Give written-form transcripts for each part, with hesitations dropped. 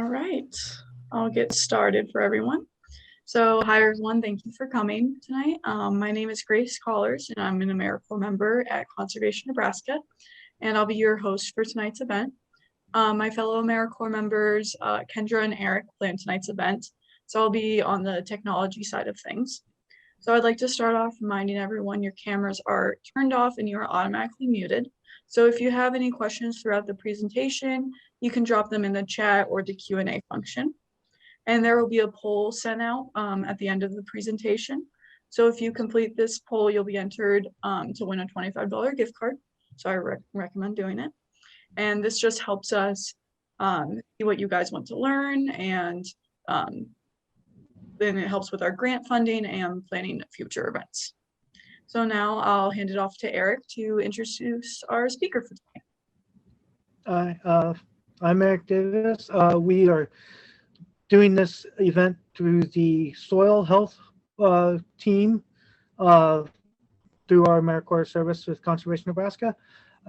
All right, I'll get started for everyone. So hi everyone, thank you for coming tonight. My name is Grace Collars and I'm an AmeriCorps member at Conservation Nebraska, and I'll be your host for tonight's event. My fellow AmeriCorps members, Kendra and Eric, plan tonight's event, so I'll be on the technology side of things. So I'd like to start off reminding everyone your cameras are turned off and you are automatically muted. So if you have any questions throughout the presentation, you can drop them in the chat or the Q&A function. And there will be a poll sent out at the end of the presentation. So if you complete this poll, you'll be entered to win a $25 gift card. So I recommend doing it. And this just helps us see what you guys want to learn, and then it helps with our grant funding and planning future events. So now I'll hand it off to Eric to introduce our speaker for today. Hi, I'm Eric Davis. We are doing this event through the soil health team through our AmeriCorps service with Conservation Nebraska.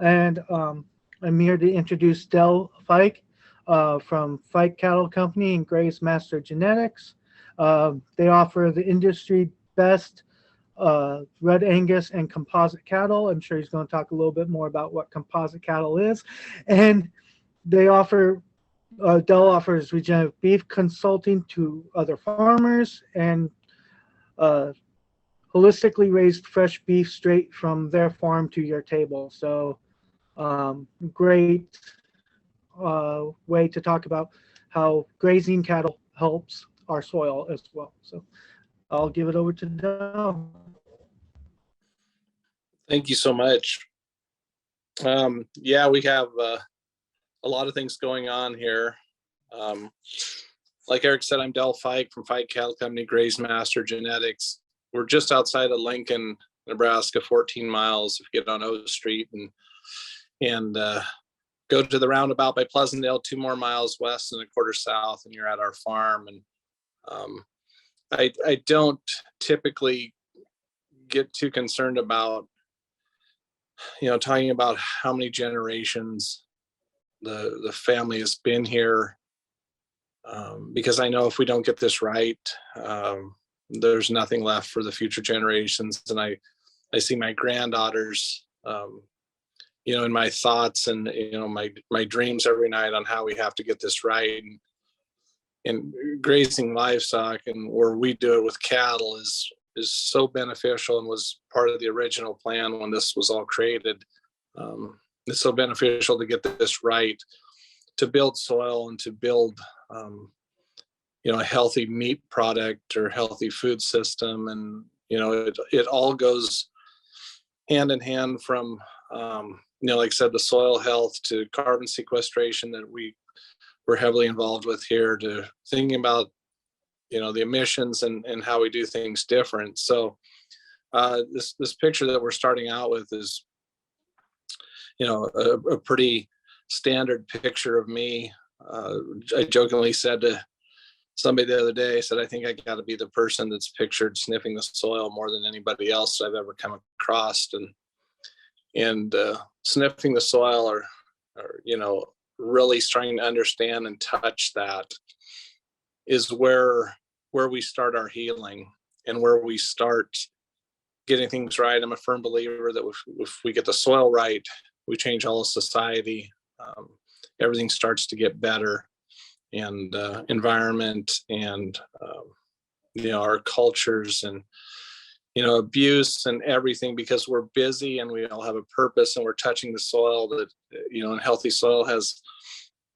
And I'm here to introduce Del Ficke from Ficke Cattle Company and Graze Master Genetics. They offer the industry best red Angus and composite cattle. I'm sure he's going to talk a little bit more about what composite cattle is. And they offer, Dell offers regenerative beef consulting to other farmers and holistically raised fresh beef straight from their farm to your table. So great way to talk about how grazing cattle helps our soil as well. So I'll give it over to Dell. Thank you so much. Yeah, we have a lot of things going on here. Like Eric said, I'm Del Ficke from Ficke Cattle Company, Graze Master Genetics. We're just outside of Lincoln, Nebraska, 14 miles. If you get on O Street and go to the roundabout by Pleasantdale, 2 more miles west and a quarter south, and you're at our farm. And I don't typically get too concerned about, talking about how many generations the family has been here, because I know if we don't get this right, there's nothing left for the future generations. And I see my granddaughters, in my thoughts and, my dreams every night on how we have to get this right. And grazing livestock, and where we do it with cattle, is so beneficial and was part of the original plan when this was all created. It's so beneficial to get this right, to build soil and to build, a healthy meat product or healthy food system. And, it all goes hand in hand from, like I said, the soil health to carbon sequestration that we're heavily involved with here, to thinking about, the emissions and how we do things different. So this picture that we're starting out with is, a pretty standard picture of me. I jokingly said to somebody the other day, I said, I think I got to be the person that's pictured sniffing the soil more than anybody else I've ever come across. And sniffing the soil or really starting to understand and touch that is where we start our healing and where we start getting things right. I'm a firm believer that if we get the soil right, we change all of society. Everything starts to get better, and environment and our cultures and abuse and everything, because we're busy and we all have a purpose and we're touching the soil that, and healthy soil has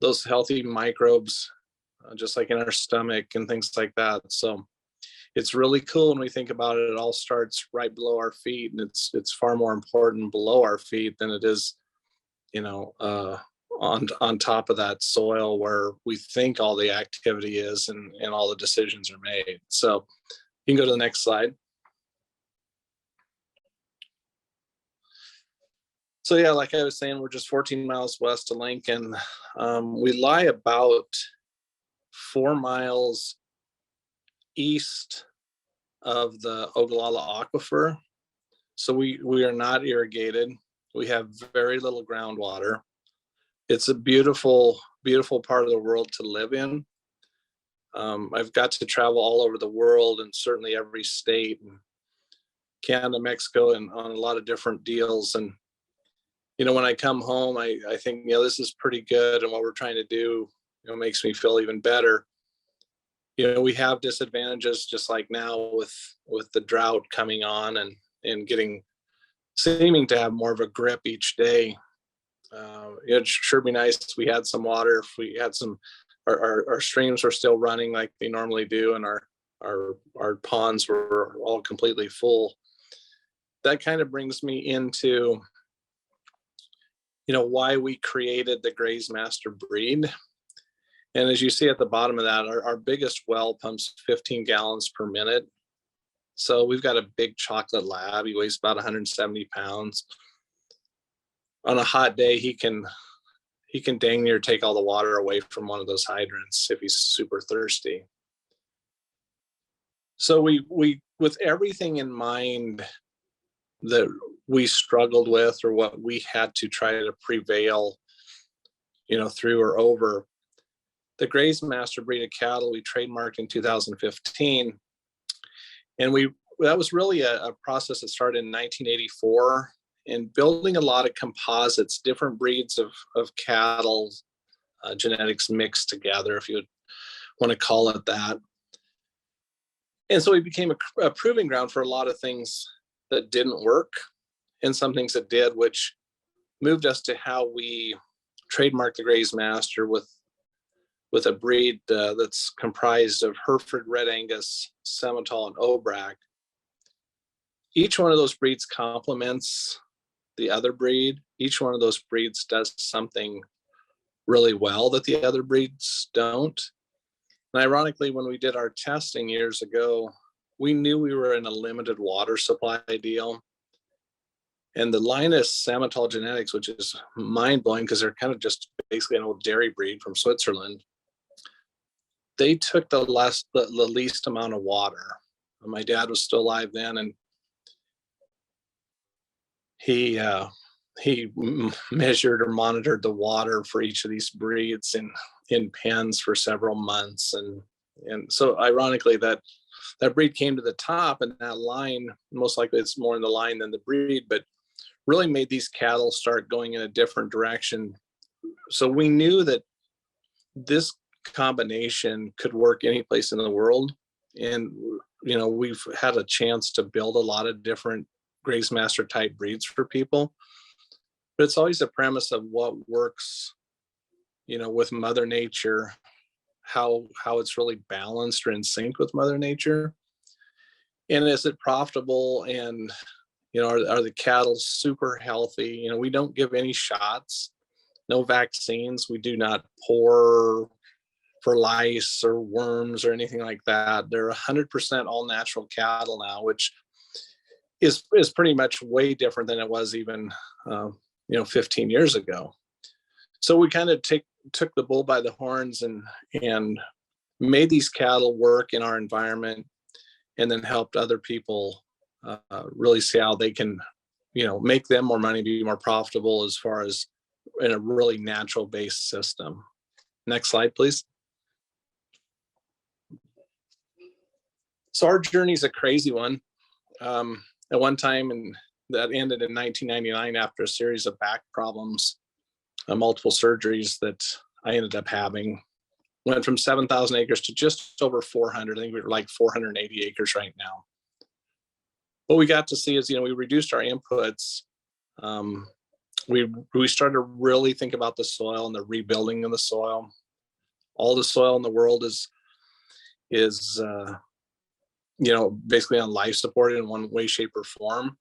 those healthy microbes, just like in our stomach and things like that. So it's really cool when we think about it. It all starts right below our feet, and it's far more important below our feet than it is, on top of that soil where we think all the activity is and all the decisions are made. So you can go to the next slide. So yeah, like I was saying, we're just 14 miles west of Lincoln. We lie about 4 miles east of the Ogallala Aquifer. So we are not irrigated. We have very little groundwater. It's a beautiful, beautiful part of the world to live in. I've got to travel all over the world and certainly every state, and Canada, Mexico, and on a lot of different deals. And, when I come home, I think, this is pretty good. And what we're trying to do, makes me feel even better. We have disadvantages just like now with the drought coming on and seeming to have more of a grip each day. It'd sure be nice if we had some water, if we had our streams were still running like they normally do, and our ponds were all completely full. That kind of brings me into, why we created the Graze Master breed. And as you see at the bottom of that, our biggest well pumps 15 gallons per minute. So we've got a big chocolate lab. He weighs about 170 pounds. On a hot day, he can dang near take all the water away from one of those hydrants if he's super thirsty. So we with everything in mind that we struggled with, or what we had to try to prevail, through or over, the Graze Master breed of cattle we trademarked in 2015. And that was really a process that started in 1984, and building a lot of composites, different breeds of cattle, genetics mixed together, if you would want to call it that. And so we became a proving ground for a lot of things that didn't work and some things that did, which moved us to how we trademarked the Graze Master with a breed that's comprised of Hereford, Red Angus, Simmental, and Aubrac. Each one of those breeds complements the other breed. Each one of those breeds does something really well that the other breeds don't. And ironically, when we did our testing years ago, we knew we were in a limited water supply deal. And the Linus Simmental genetics, which is mind-blowing because they're kind of just basically an old dairy breed from Switzerland, they took the least amount of water. My dad was still alive then, and he measured or monitored the water for each of these breeds in pens for several months. And so ironically, that breed came to the top, and that line, most likely it's more in the line than the breed, but really made these cattle start going in a different direction. So we knew that this combination could work any place in the world. And, we've had a chance to build a lot of different Graze Master type breeds for people, but it's always a premise of what works, with Mother Nature, how it's really balanced or in sync with Mother Nature. And is it profitable? And, are the cattle super healthy? We don't give any shots, no vaccines. We do not pour for lice or worms or anything like that. They're 100% all natural cattle now, which is pretty much way different than it was even 15 years ago. So we kind of took the bull by the horns and made these cattle work in our environment, and then helped other people really see how they can make them more money, be more profitable as far as in a really natural based system. Next slide, please. So our journey is a crazy one. At one time, and that ended in 1999 after a series of back problems, multiple surgeries that I ended up having. Went from 7,000 acres to just over 400. I think we're like 480 acres right now. What we got to see is, we reduced our inputs. We started to really think about the soil and the rebuilding of the soil. All the soil in the world is basically on life support in one way, shape, or form.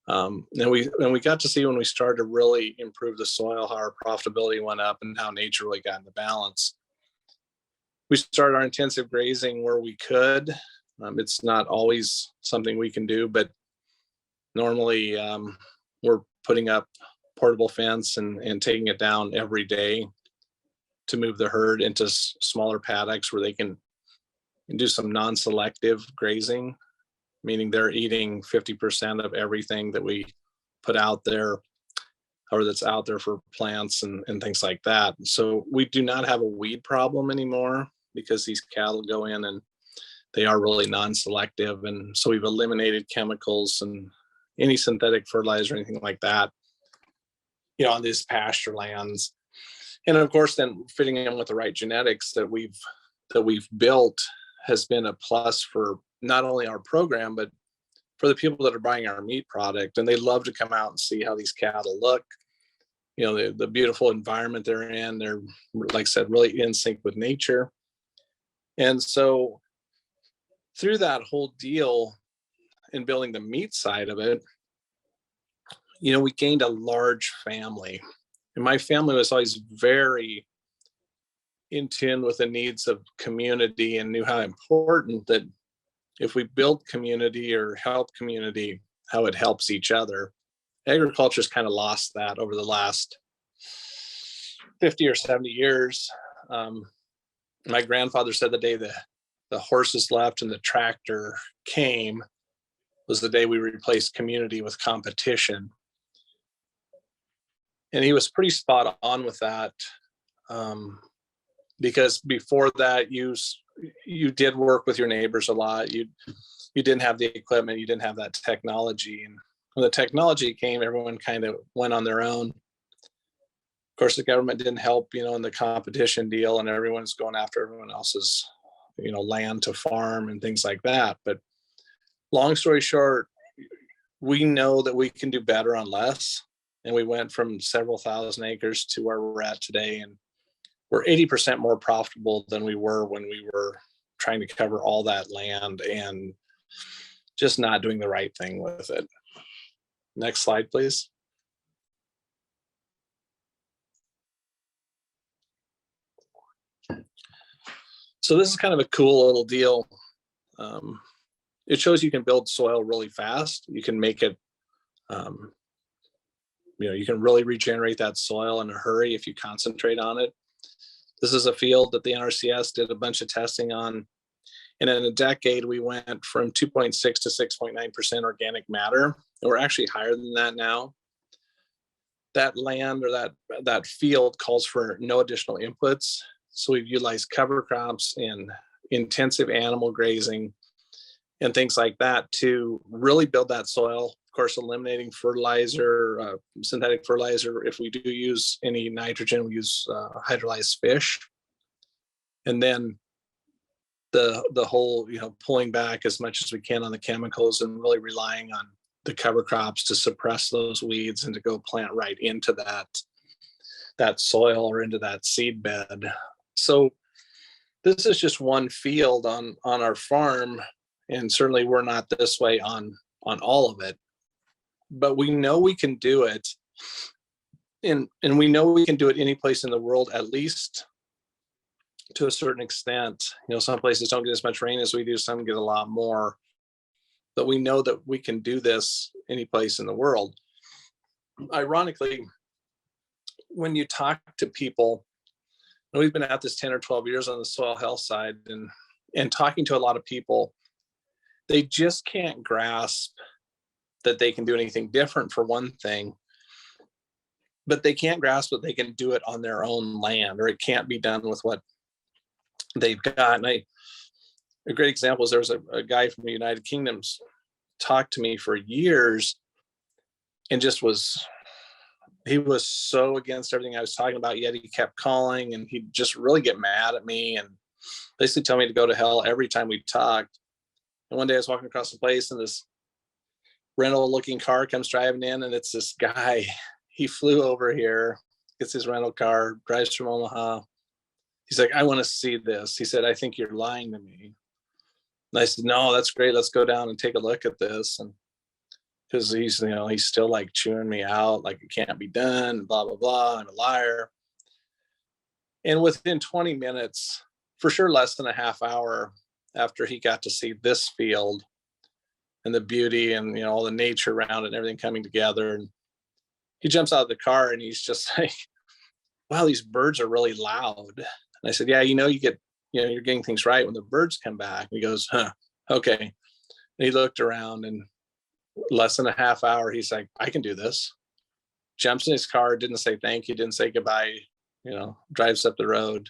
And we got to see when we started to really improve the soil, how our profitability went up and how nature really got into balance. We started our intensive grazing where we could. It's not always something we can do, but normally we're putting up portable fence and taking it down every day to move the herd into smaller paddocks where they can do some non-selective grazing, meaning they're eating 50% of everything that we put out there or that's out there for plants and things like that. So we do not have a weed problem anymore. because these cattle go in and they are really non-selective. And so we've eliminated chemicals and any synthetic fertilizer or anything like that, on these pasture lands. And of course, then fitting in with the right genetics that we've built has been a plus for not only our program, but for the people that are buying our meat product. And they love to come out and see how these cattle look, the beautiful environment they're in. They're, like I said, really in sync with nature. And so through that whole deal in building the meat side of it, we gained a large family. And my family was always very in tune with the needs of community and knew how important that if we build community or help community, how it helps each other. Agriculture's kind of lost that over the last 50 or 70 years. My grandfather said the day the horses left and the tractor came was the day we replaced community with competition. And he was pretty spot on with that. Because before that, you did work with your neighbors a lot. You didn't have the equipment, you didn't have that technology. And when the technology came, everyone kind of went on their own. Of course, the government didn't help, in the competition deal, and everyone's going after everyone else's, land to farm and things like that. But long story short, we know that we can do better on less. And we went from several thousand acres to where we're at today. And we're 80% more profitable than we were when we were trying to cover all that land and just not doing the right thing with it. Next slide, please. So this is kind of a cool little deal. It shows you can build soil really fast. You can make it, you can really regenerate that soil in a hurry if you concentrate on it. This is a field that the NRCS did a bunch of testing on. And in a decade, we went from 2.6 to 6.9% organic matter. And we're actually higher than that now. That land or that field calls for no additional inputs. So we've utilized cover crops and intensive animal grazing and things like that to really build that soil. Of course, eliminating fertilizer, synthetic fertilizer. If we do use any nitrogen, we use hydrolyzed fish. And then the whole, pulling back as much as we can on the chemicals and really relying on the cover crops to suppress those weeds and to go plant right into that soil or into that seed bed. So this is just one field on our farm. And certainly we're not this way on all of it. But we know we can do it, and we know we can do it any place in the world, at least to a certain extent. Some places don't get as much rain as we do, some get a lot more. But we know that we can do this any place in the world. Ironically, when you talk to people, and we've been at this 10 or 12 years on the soil health side, and talking to a lot of people, they just can't grasp that they can do anything different, for one thing, but they can't grasp that they can do it on their own land, or it can't be done with what they've got. And a great example is there was a guy from the United Kingdom's talked to me for years and he was so against everything I was talking about, yet he kept calling and he'd just really get mad at me and basically tell me to go to hell every time we talked. And one day I was walking across the place and this rental looking car comes driving in, and it's this guy. He flew over here, gets his rental car, drives from Omaha. He's like, I want to see this. He said, I think you're lying to me. And I said, no, that's great. Let's go down and take a look at this. And because he's still like chewing me out, like it can't be done, blah, blah, blah. I'm a liar. And within 20 minutes, for sure less than a half hour after he got to see this field and the beauty and all the nature around it and everything coming together, and he jumps out of the car and he's just like, wow, these birds are really loud. And I said, yeah, you're getting things right when the birds come back. And he goes, okay. And he looked around, and less than a half hour, he's like, I can do this. Jumps in his car, didn't say thank you, didn't say goodbye, drives up the road.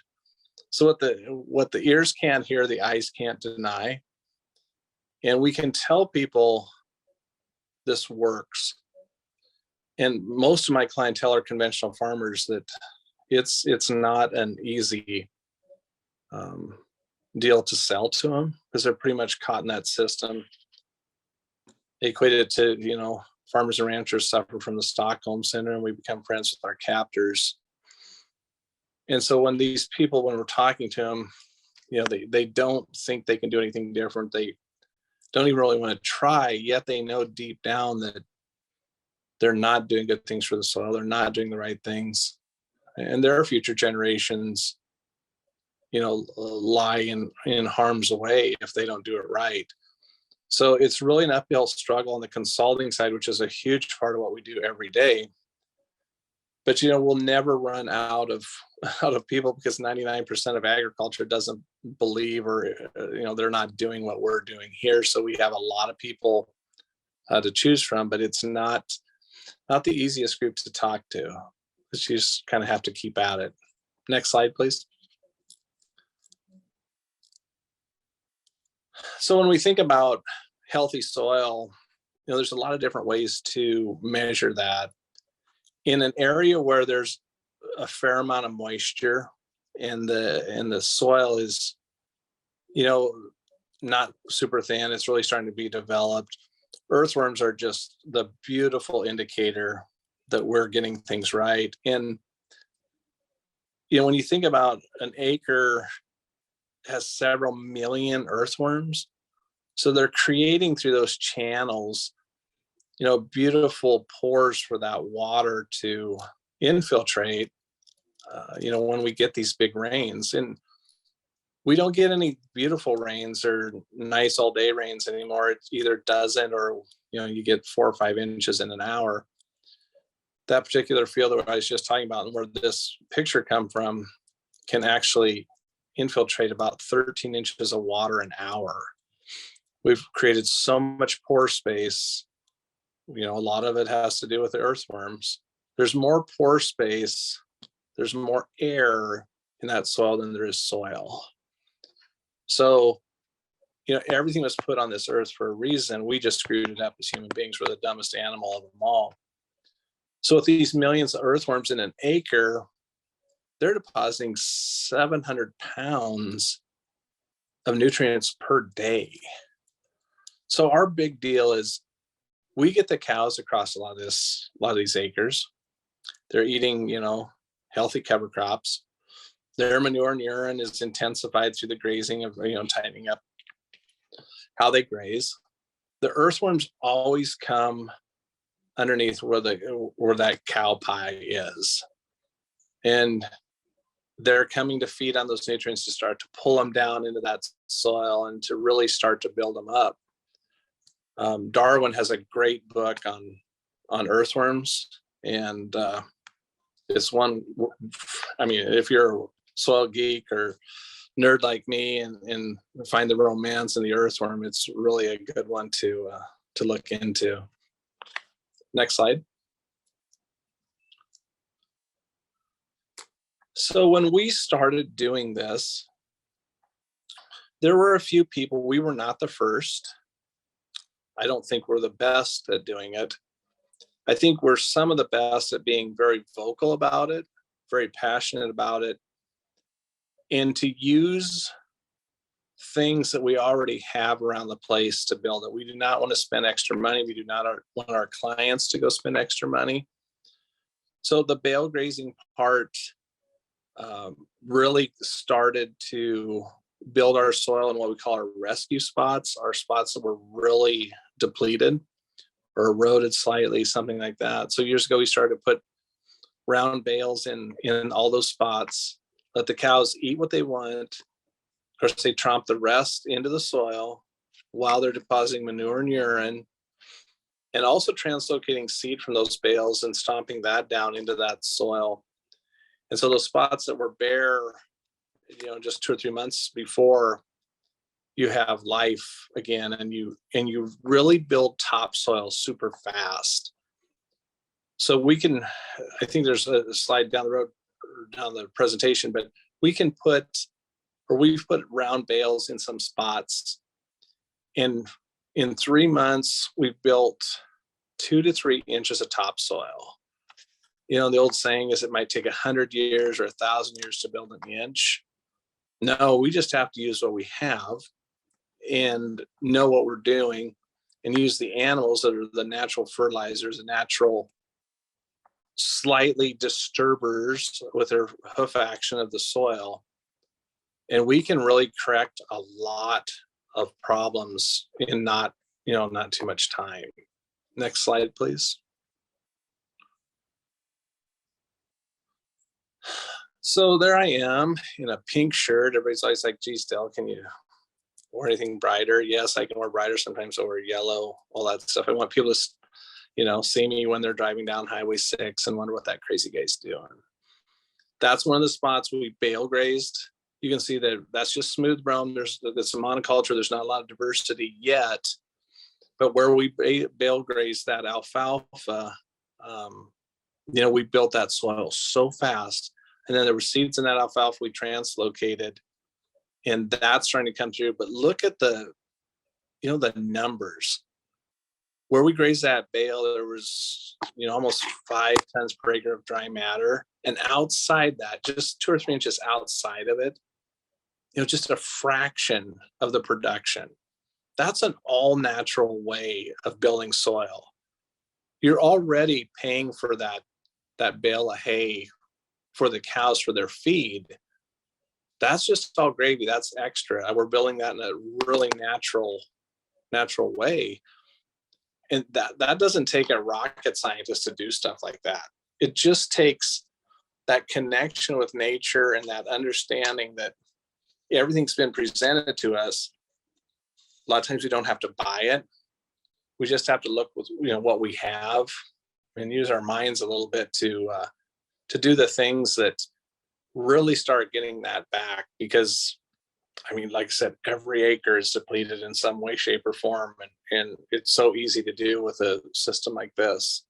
So what the ears can't hear, the eyes can't deny. And we can tell people this works. And most of my clientele are conventional farmers that it's not an easy deal to sell to them because they're pretty much caught in that system. They equate it to, farmers and ranchers suffer from the Stockholm syndrome. We become friends with our captors. And so when these people, when we're talking to them, they don't think they can do anything different. They don't even really want to try, yet they know deep down that they're not doing good things for the soil. They're not doing the right things. And their future generations, lie in harm's way if they don't do it right. So it's really an uphill struggle on the consulting side, which is a huge part of what we do every day. But, we'll never run out of people because 99% of agriculture doesn't believe or, they're not doing what we're doing here. So we have a lot of people to choose from, but it's not the easiest group to talk to. You just kind of have to keep at it. Next slide, please. So when we think about healthy soil, there's a lot of different ways to measure that. In an area where there's a fair amount of moisture and the soil is, not super thin, it's really starting to be developed. Earthworms are just the beautiful indicator that we're getting things right. And, when you think about an acre has several million earthworms, so they're creating through those channels, beautiful pores for that water to infiltrate, when we get these big rains. And we don't get any beautiful rains or nice all day rains anymore. It either doesn't or, you get 4 or 5 inches in an hour. That particular field that I was just talking about and where this picture come from can actually infiltrate about 13 inches of water an hour. We've created so much pore space. A lot of it has to do with the earthworms. There's more pore space, there's more air in that soil than there is soil. So, everything was put on this earth for a reason. We just screwed it up as human beings. We're the dumbest animal of them all. So with these millions of earthworms in an acre, they're depositing 700 pounds of nutrients per day. So our big deal is we get the cows across a lot of these acres. They're eating, healthy cover crops. Their manure and urine is intensified through the grazing of, tightening up how they graze. The earthworms always come underneath where that cow pie is. And they're coming to feed on those nutrients to start to pull them down into that soil and to really start to build them up. Darwin has a great book on earthworms, and it's one, if you're a soil geek or nerd like me and find the romance in the earthworm, it's really a good one to look into. Next slide. So when we started doing this, there were a few people. We were not the first. I don't think we're the best at doing it. I think we're some of the best at being very vocal about it, very passionate about it, and to use things that we already have around the place to build it. We do not want to spend extra money. We do not want our clients to go spend extra money. So the bale grazing part really started to build our soil in what we call our rescue spots, our spots that were really depleted or eroded slightly, something like that. So years ago, we started to put round bales in all those spots, let the cows eat what they want. Of course, they tromp the rest into the soil while they're depositing manure and urine, and also translocating seed from those bales and stomping that down into that soil. And so those spots that were bare, just 2 or 3 months before, you have life again, and you really build topsoil super fast. So we can, I think there's a slide down the road, down the presentation, but we can put or we've put round bales in some spots. And in 3 months, we've built 2 to 3 inches of topsoil. You know, the old saying is it might take 100 years or 1,000 years to build an inch. No, we just have to use what we have and know what we're doing and use the animals that are the natural fertilizers, the natural slightly disturbers with their hoof action of the soil. And we can really correct a lot of problems in not too much time. Next slide, please. So there I am in a pink shirt. Everybody's always like, geez, Del, can you wear anything brighter? Yes, I can wear brighter. Sometimes I wear yellow, all that stuff. I want people to, see me when they're driving down Highway 6 and wonder what that crazy guy's doing. That's one of the spots we bale grazed. You can see that that's just smooth brome. There's a monoculture. There's not a lot of diversity yet. But where we bale grazed that alfalfa, we built that soil so fast. And then there were seeds in that alfalfa we translocated, and that's starting to come through. But look at the numbers. Where we grazed that bale, there was, almost 5 tons per acre of dry matter. And outside that, just 2 or 3 inches outside of it, just a fraction of the production. That's an all natural way of building soil. You're already paying for that bale of hay for the cows for their feed. That's just all gravy. That's extra. We're building that in a really natural way. And that doesn't take a rocket scientist to do stuff like that. It just takes that connection with nature and that understanding that everything's been presented to us. A lot of times we don't have to buy it. We just have to look with what we have and use our minds a little bit to do the things that really start getting that back. Because like I said, every acre is depleted in some way, shape, or form, and it's so easy to do with a system like this.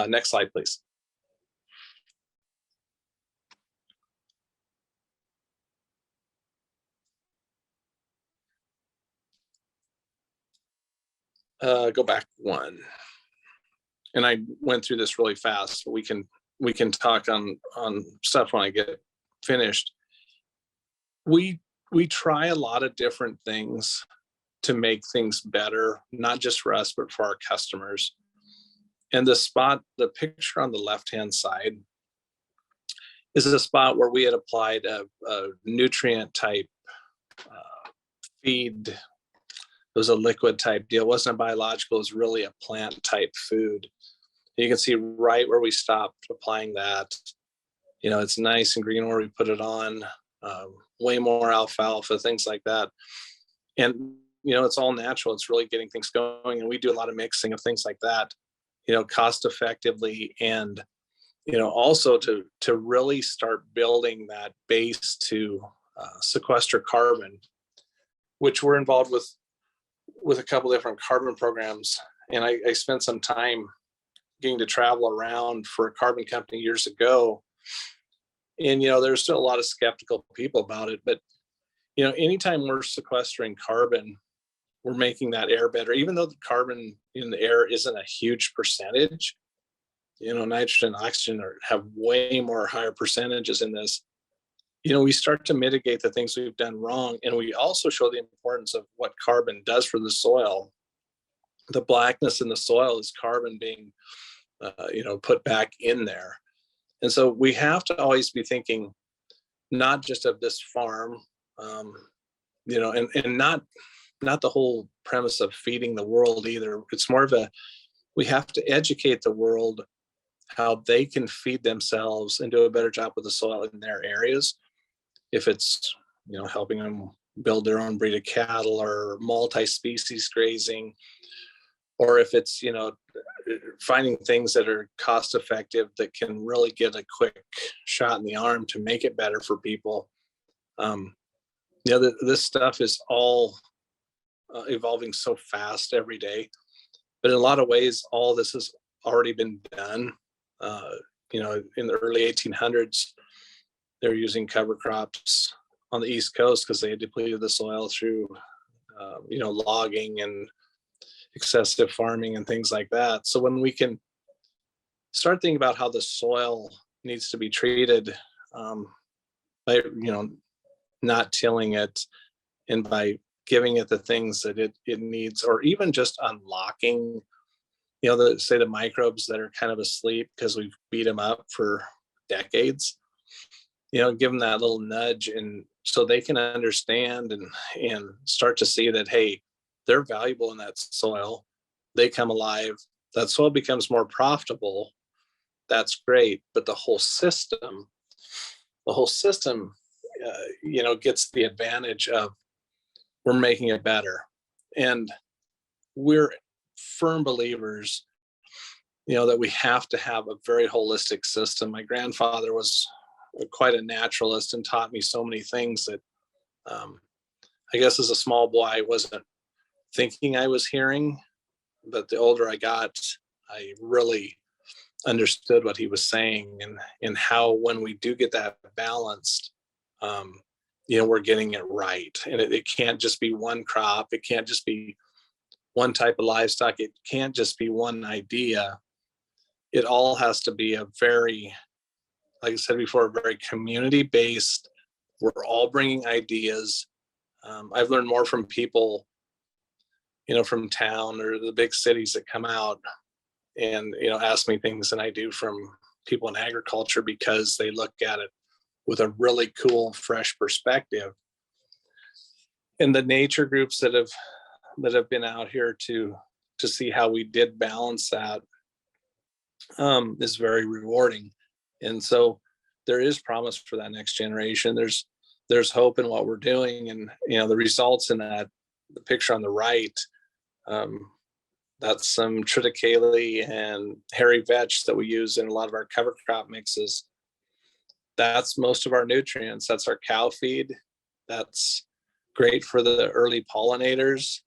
Next slide, please. Go back one. And I went through this really fast. We can talk on stuff when I get finished. We try a lot of different things to make things better, not just for us, but for our customers. And the picture on the left-hand side is a spot where we had applied a nutrient type feed. It was a liquid type deal. It wasn't a biological, it was really a plant type food. You can see right where we stopped applying that. It's nice and green where we put it on, way more alfalfa, things like that. And, it's all natural. It's really getting things going. And we do a lot of mixing of things like that, cost effectively. And, also to really start building that base to sequester carbon, which we're involved with a couple different carbon programs. And I spent some time getting to travel around for a carbon company years ago. And, there's still a lot of skeptical people about it. But, anytime we're sequestering carbon, we're making that air better. Even though the carbon in the air isn't a huge percentage, nitrogen and oxygen have way more higher percentages in this. We start to mitigate the things we've done wrong. And we also show the importance of what carbon does for the soil. The blackness in the soil is carbon being, put back in there. And so we have to always be thinking not just of this farm, and not the whole premise of feeding the world either. It's more of we have to educate the world how they can feed themselves and do a better job with the soil in their areas. If it's, helping them build their own breed of cattle or multi-species grazing, or if it's, finding things that are cost effective that can really get a quick shot in the arm to make it better for people. This stuff is all evolving so fast every day, but in a lot of ways, all this has already been done. In the early 1800s, they're using cover crops on the East Coast because they had depleted the soil through, logging and excessive farming and things like that. So when we can start thinking about how the soil needs to be treated, by, not tilling it, and by giving it the things that it needs, or even just unlocking, the microbes that are kind of asleep because we've beat them up for decades, give them that little nudge, and so they can understand and start to see that, hey, they're valuable in that soil. They come alive. That soil becomes more profitable. That's great. But the whole system, gets the advantage of, we're making it better. And we're firm believers, that we have to have a very holistic system. My grandfather was quite a naturalist and taught me so many things that, I guess as a small boy, I wasn't thinking I was hearing, but the older I got, I really understood what he was saying, and how when we do get that balanced, we're getting it right. And it can't just be one crop. It can't just be one type of livestock. It can't just be one idea. It all has to be a very, like I said before, very community-based. We're all bringing ideas. I've learned more from people, from town or the big cities that come out and, ask me things than I do from people in agriculture, because they look at it with a really cool, fresh perspective. And the nature groups that have been out here to see how we did balance that, is very rewarding. And so there is promise for that next generation. There's hope in what we're doing, and the results in that, the picture on the right, that's some triticale and hairy vetch that we use in a lot of our cover crop mixes. That's most of our nutrients. That's our cow feed. That's great for the early pollinators.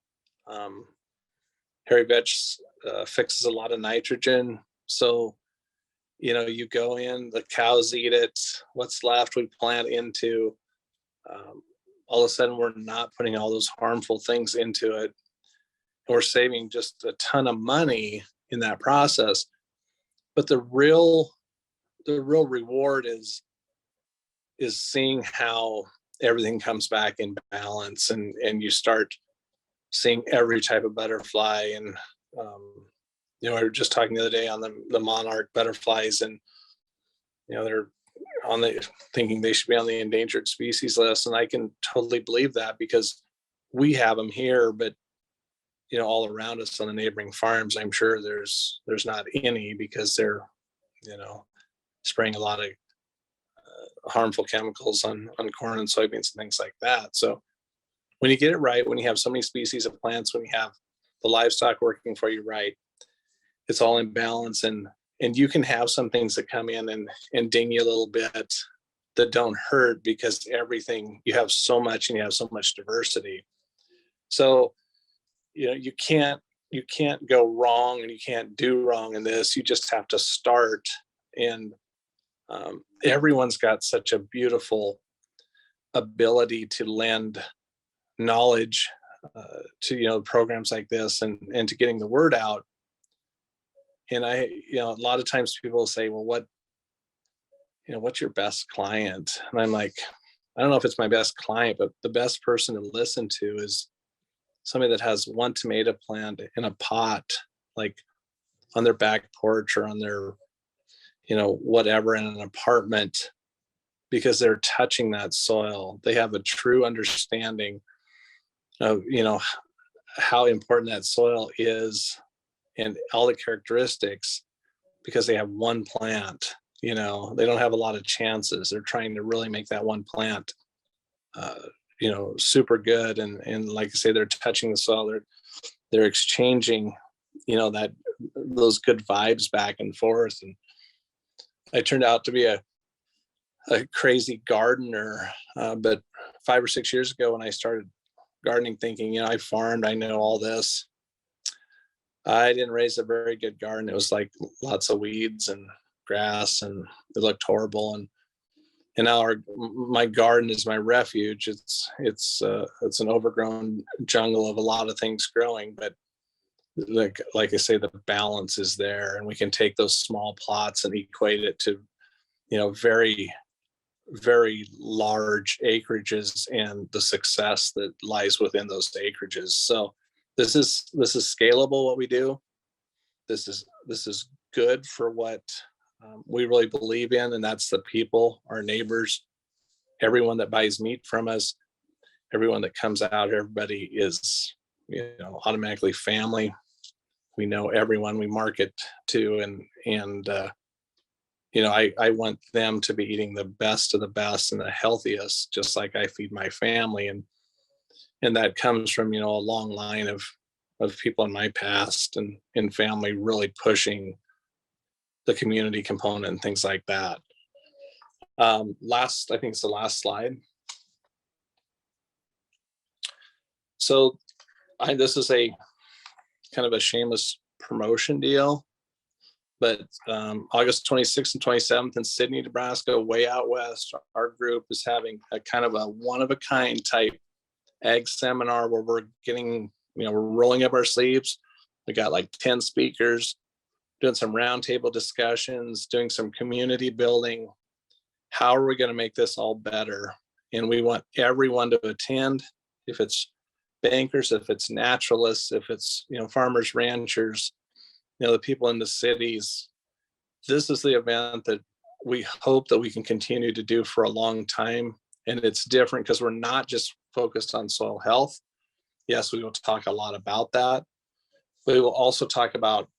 Hairy vetch fixes a lot of nitrogen. So, you go in, the cows eat it. What's left, we plant into. All of a sudden, we're not putting all those harmful things into it. We're saving just a ton of money in that process. But the real reward is seeing how everything comes back in balance, and you start seeing every type of butterfly. And we were just talking the other day on the monarch butterflies, and they're thinking they should be on the endangered species list, and I can totally believe that, because we have them here, but all around us on the neighboring farms, I'm sure there's not any, because they're spraying a lot of harmful chemicals on corn and soybeans and things like that. So when you get it right, when you have so many species of plants, when you have the livestock working for you right, it's all in balance. And you can have some things that come in and ding you a little bit that don't hurt, because everything, you have so much, and you have so much diversity. So you can't go wrong, and you can't do wrong in this. You just have to start. And everyone's got such a beautiful ability to lend knowledge to programs like this, and to getting the word out. And a lot of times people will say, well, what's your best client? And I'm like, I don't know if it's my best client, but the best person to listen to is somebody that has one tomato plant in a pot, like on their back porch or on their, whatever, in an apartment, because they're touching that soil. They have a true understanding of, how important that soil is and all the characteristics, because they have one plant. They don't have a lot of chances. They're trying to really make that one plant super good, and like I say, they're touching the soil, they're exchanging those good vibes back and forth. And I turned out to be a crazy gardener, but 5 or 6 years ago, when I started gardening, thinking I farmed, I know all this, I didn't raise a very good garden. It was like lots of weeds and grass, and it looked horrible. And And now my garden is my refuge. It's an overgrown jungle of a lot of things growing, but like I say, the balance is there, and we can take those small plots and equate it to, very, very large acreages and the success that lies within those acreages. So this is scalable, what we do. This is good for what we really believe in, and that's the people, our neighbors, everyone that buys meat from us, everyone that comes out. Everybody is, automatically family. We know everyone we market to, and I want them to be eating the best of the best and the healthiest, just like I feed my family, and that comes from a long line of people in my past and family really pushing the community component and things like that. I think it's the last slide. So this is a kind of a shameless promotion deal, but August 26th and 27th in Sidney, Nebraska, way out west, our group is having a kind of a one-of-a-kind type ag seminar where we're getting, we're rolling up our sleeves. We got like 10 speakers, doing some roundtable discussions, doing some community building. How are we going to make this all better? And we want everyone to attend. If it's bankers, if it's naturalists, if it's, farmers, ranchers, the people in the cities, this is the event that we hope that we can continue to do for a long time. And it's different because we're not just focused on soil health. Yes, we will talk a lot about that, but we will also talk about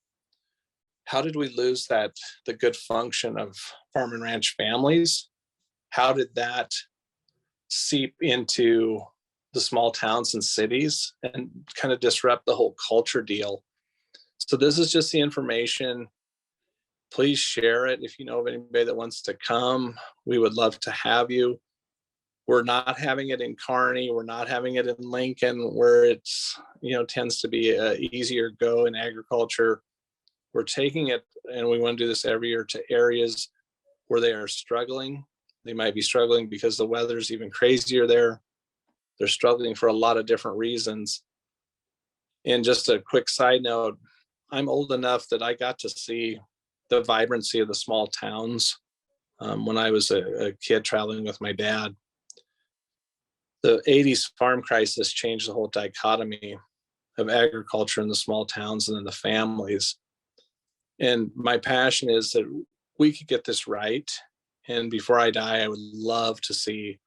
how did we lose the good function of farm and ranch families? How did that seep into the small towns and cities and kind of disrupt the whole culture deal? So this is just the information. Please share it. If you know of anybody that wants to come, we would love to have you. We're not having it in Kearney. We're not having it in Lincoln, where it's, tends to be a easier go in agriculture. We're taking it, and we want to do this every year, to areas where they are struggling. They might be struggling because the weather's even crazier there. They're struggling for a lot of different reasons. And just a quick side note, I'm old enough that I got to see the vibrancy of the small towns when I was a kid traveling with my dad. The 80s farm crisis changed the whole dichotomy of agriculture in the small towns and then the families. And my passion is that we could get this right. And before I die, I would love to see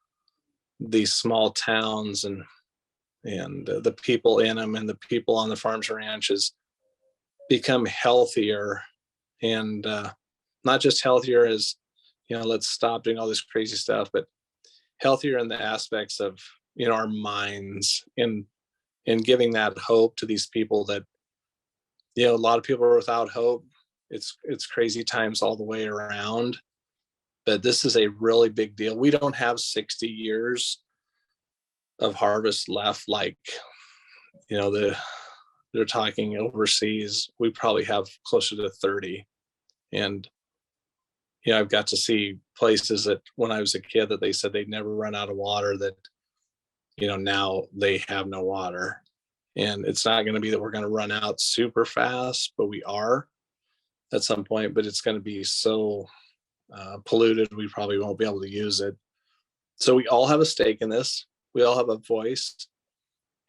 these small towns and the people in them and the people on the farms and ranches become healthier, and not just healthier as, let's stop doing all this crazy stuff, but healthier in the aspects of, our minds, and giving that hope to these people that, a lot of people are without hope. It's crazy times all the way around, but this is a really big deal. We don't have 60 years of harvest left, like, they're talking overseas. We probably have closer to 30. And, I've got to see places that when I was a kid that they said they'd never run out of water, that, now they have no water. And it's not going to be that we're going to run out super fast, but we are at some point, but it's going to be so polluted, we probably won't be able to use it. So we all have a stake in this. We all have a voice.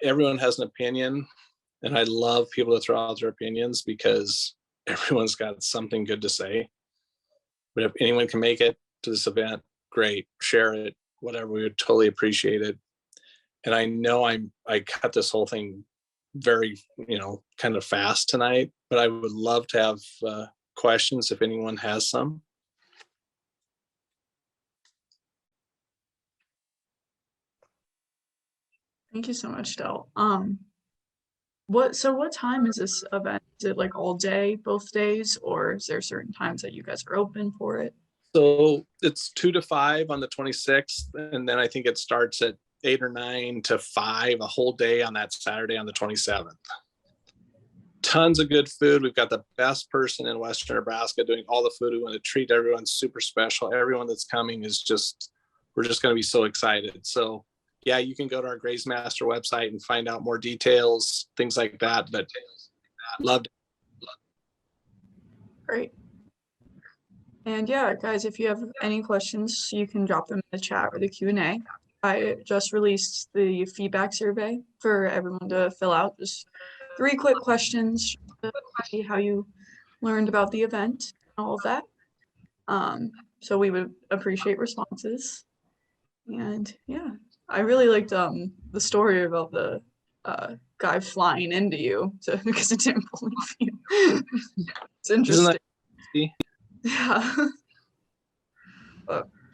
Everyone has an opinion. And I love people to throw out their opinions because everyone's got something good to say. But if anyone can make it to this event, great, share it, whatever, we would totally appreciate it. And I know I cut this whole thing very, kind of fast tonight, but I would love to have questions if anyone has some. Thank you so much, Del. What time is this event? Is it like all day, both days, or is there certain times that you guys are open for it? So it's 2 to 5 on the 26th, and then I think it starts at 8 or 9 to 5, a whole day on that Saturday on the 27th. Tons of good food. We've got the best person in Western Nebraska doing all the food. We want to treat everyone super special. Everyone that's coming is just we're just going to be so excited. So yeah, you can go to our Graze Master website and find out more details, things like that. But loved it. Great. And yeah, guys, if you have any questions, you can drop them in the chat or the Q&A. I just released the feedback survey for everyone to fill out. Just 3 quick questions to see how you learned about the event and all of that. So we would appreciate responses. And yeah, I really liked the story about the guy flying into you because it didn't believe you. It's interesting. Yeah.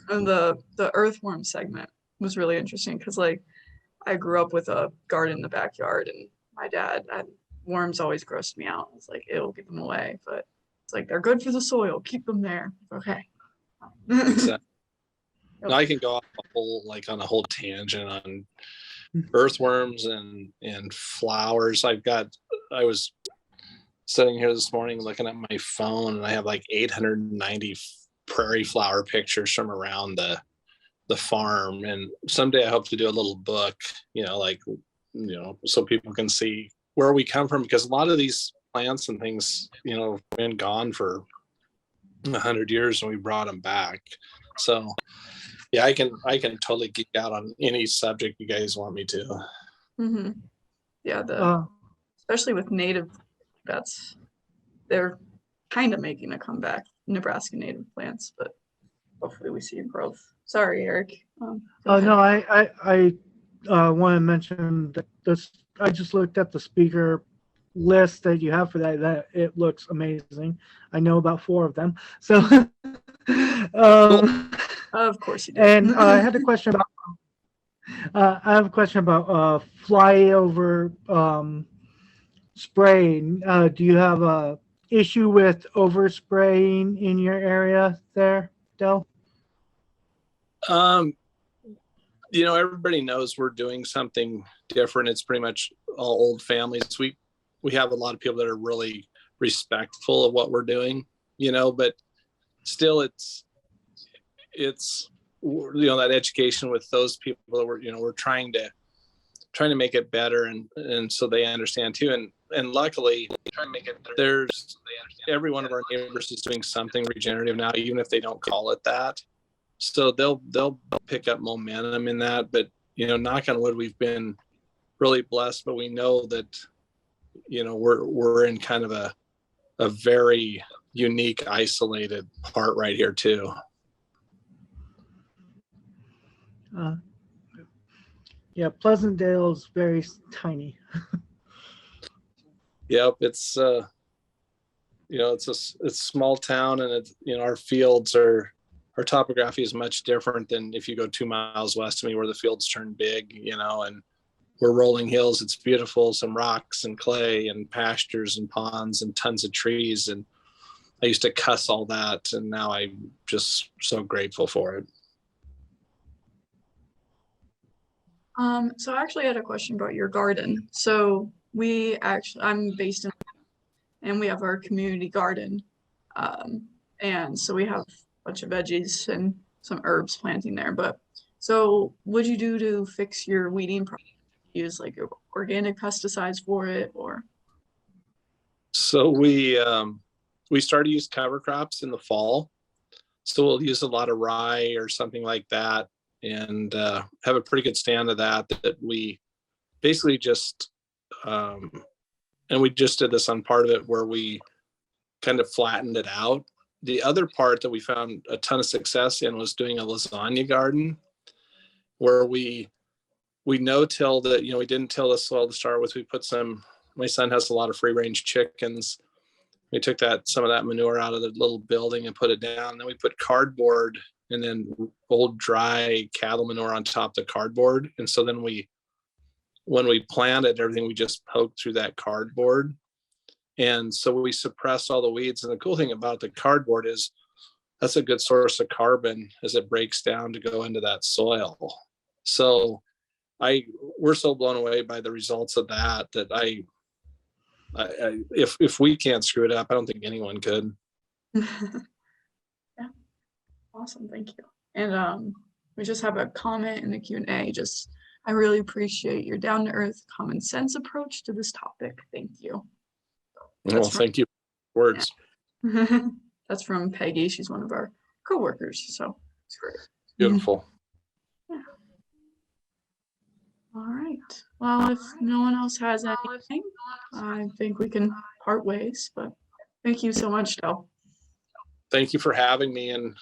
And the earthworm segment was really interesting because like I grew up with a garden in the backyard, and my dad had worms always grossed me out. It's like, it'll get them away, but it's like they're good for the soil. Keep them there. Okay. Exactly. Now I can go off on a whole tangent on earthworms and flowers. I was sitting here this morning looking at my phone, and I have like 890 prairie flower pictures from around the farm. And someday I hope to do a little book, so people can see where we come from, because a lot of these plants and things, been gone for 100 years and we brought them back. So yeah, I can totally geek out on any subject you guys want me to. Mm-hmm. Yeah, especially with native, they're kind of making a comeback, Nebraska native plants, but hopefully we see growth. Sorry, Eric. No, I want to mention that I just looked at the speaker list that you have for that it looks amazing. I know about 4 of them. So of course you do. And I have a question about flyover spraying. Do you have a issue with overspraying in your area there, Del? Everybody knows we're doing something different. It's pretty much all old families. We have a lot of people that are really respectful of what we're doing, but still it's that education with those people that we're trying to make it better, and so they understand too. And luckily every one of our neighbors is doing something regenerative now, even if they don't call it that. So they'll pick up momentum in that. But knock on wood, we've been really blessed. But we know that we're in kind of a very unique, isolated part right here too. Yeah, Pleasantdale is very tiny. Yep, it's it's a small town, and our fields our topography is much different than if you go 2 miles west of me where the fields turn big, and we're rolling hills. It's beautiful, some rocks and clay and pastures and ponds and tons of trees. And I used to cuss all that, and now I'm just so grateful for it. So I actually had a question about your garden. So I'm based in, and we have our community garden. And so we have a bunch of veggies and some herbs planting there. But so what you do to fix your weeding problem? Use like organic pesticides for it, or? So we started to use cover crops in the fall. So we'll use a lot of rye or something like that, and have a pretty good stand of that we basically just and we just did this on part of it where we kind of flattened it out. The other part that we found a ton of success in was doing a lasagna garden, where we no-tilled it. We didn't till the soil to start with. We put my son has a lot of free-range chickens. We took some of that manure out of the little building and put it down. Then we put cardboard and then old dry cattle manure on top of the cardboard. And so then when we planted everything, we just poked through that cardboard. And so we suppressed all the weeds. And the cool thing about the cardboard is that's a good source of carbon as it breaks down to go into that soil. So we're so blown away by the results of that if we can't screw it up, I don't think anyone could. Yeah. Awesome. Thank you. And we just have a comment in the Q&A. Just, I really appreciate your down-to-earth, common sense approach to this topic. Thank you. Well, thank you. Words. That's from Peggy. She's one of our coworkers, so it's great. Beautiful. Yeah. All right. Well, if no one else has anything, I think we can part ways, but thank you so much, Del. Thank you for having me, and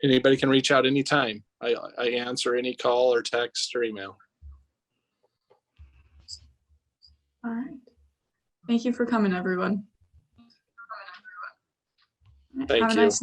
anybody can reach out anytime. I answer any call or text or email. All right. Thank you for coming, everyone. Thank Have a you. nice